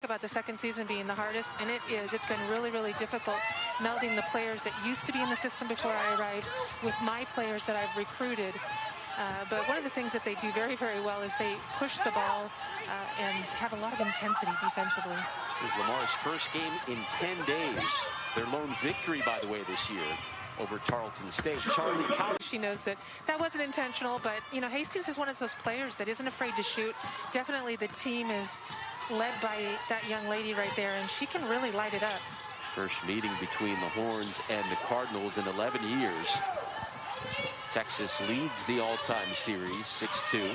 about the second season being the hardest, and it is. It's been really, really difficult melding the players that used to be in the system before I arrived with my players that I've recruited. But one of the things that they do very, very well is they push the ball and have a lot of intensity defensively. This is Lamar's first game in 10 days. Their lone victory, by the way, this year over Tarleton State. Charli Collier. She knows that that wasn't intentional, but, you know, Hastings is one of those players that isn't afraid to shoot. Definitely the team is led by that young lady right there, and she can really light it up. First meeting between the Horns and the Cardinals in 11 years. Texas leads the all-time series 6-2.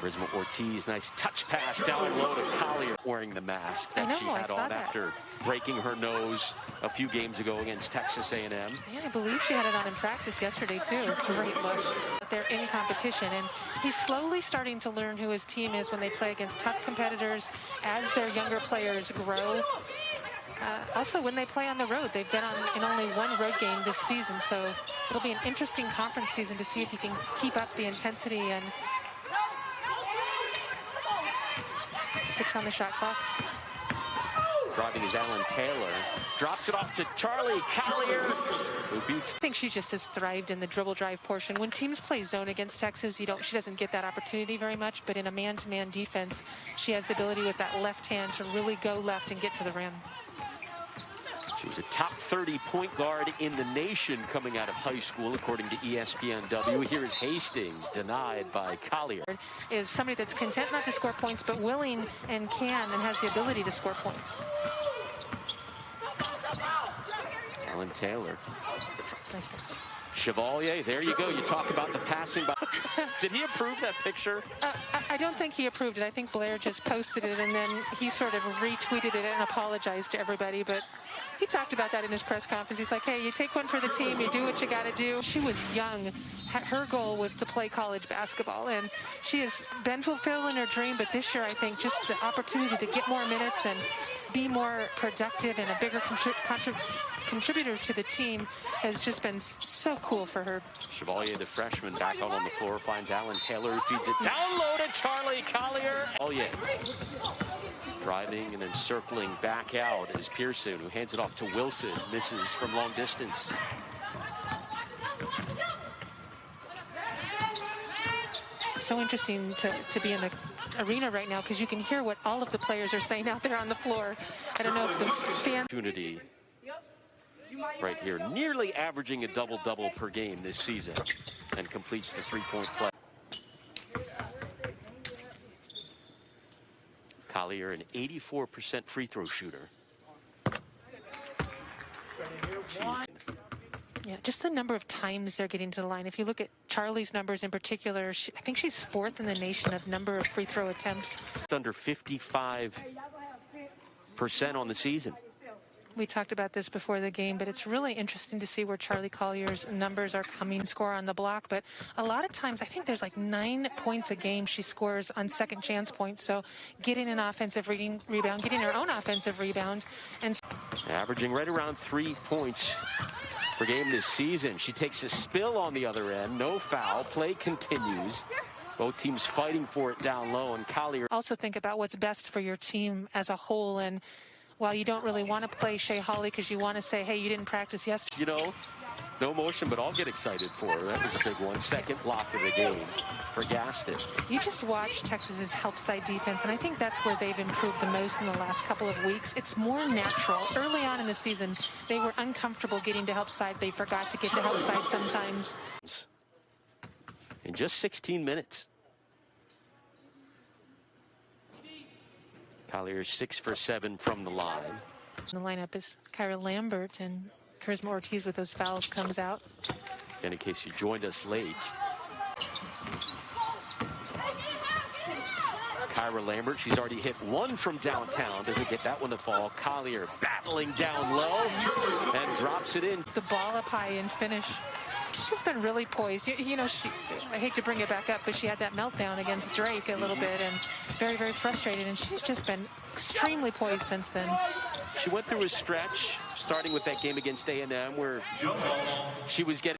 Charisma Ortiz, nice touch pass down low to Collier, wearing the mask that she had on after breaking her nose a few games ago against Texas A&M. Yeah, I believe she had it on in practice yesterday too. Great look. They're in competition, and he's slowly starting to learn who his team is when they play against tough competitors as their younger players grow. Also, when they play on the road, they've been in only one road game this season, so it'll be an interesting conference season to see if he can keep up the intensity. And 6 on the shot clock. Driving is Alan Taylor. Drops it off to Charli Collier, who beats. I think she just has thrived in the dribble drive portion. When teams play zone against Texas, she doesn't get that opportunity very much, but in a man-to-man defense, she has the ability with that left hand to really go left and get to the rim. She was a top 30 point guard in the nation coming out of high school, according to ESPNW. Here is Hastings, denied by Collier. Is somebody that's content not to score points, but willing and can and has the ability to score points. Alan Taylor. Nice pass. Chevalier, there you go. You talk about the passing. Did he approve that picture? I don't think he approved it. I think Blair just posted it, and then he sort of retweeted it and apologized to everybody. But he talked about that in his press conference. He's like, hey, you take one for the team, you do what you got to do. She was young. Her goal was to play college basketball, and she has been fulfilling her dream. But this year, I think just the opportunity to get more minutes and be more productive and a bigger contributor to the team has just been so cool for her. Chevalier, the freshman, back out on the floor, finds Alan Taylor, who feeds it down low to Charli Collier. Oh, yeah. Driving and then circling back out is Pearson, who hands it off to Wilson. Misses from long distance. So interesting to be in the arena right now, because you can hear what all of the players are saying out there on the floor. I don't know if the fans... Opportunity right here, nearly averaging a double-double per game this season, and completes the three-point play. Collier, an 84% free throw shooter. Yeah, just the number of times they're getting to the line. If you look at Charli's numbers in particular, I think she's 4th in the nation of number of free throw attempts. Under 55% on the season. We talked about this before the game, but it's really interesting to see where Charli Collier's numbers are coming, score on the block. But a lot of times, I think there's like 9 points a game she scores on second chance points. So getting an offensive rebound, getting her own offensive rebound. And averaging right around 3 points per game this season. She takes a spill on the other end. No foul. Play continues. Both teams fighting for it down low. And Collier. Also think about what's best for your team as a whole. And while you don't really want to play Shea Holly because you want to say, hey, you didn't practice yesterday. You know, no motion, but I'll get excited for her. That was a big one. Second block of the game for Gaston. You just watch Texas's help side defense, and I think that's where they've improved the most in the last couple of weeks. It's more natural. Early on in the season, they were uncomfortable getting to help side. They forgot to get to help side sometimes. In just 16 minutes. Collier 6 for 7 from the line. The lineup is Kyra Lambert, and Charisma Ortiz with those fouls comes out. And in case you joined us late, Kyra Lambert, she's already hit one from downtown, doesn't get that one to fall. Collier battling down low and drops it in. The ball up high and finish. She's been really poised. You know, I hate to bring it back up, but she had that meltdown against Drake a little bit, and very, very frustrated, and she's just been extremely poised since then. She went through a stretch, starting with that game against A&M, where she was getting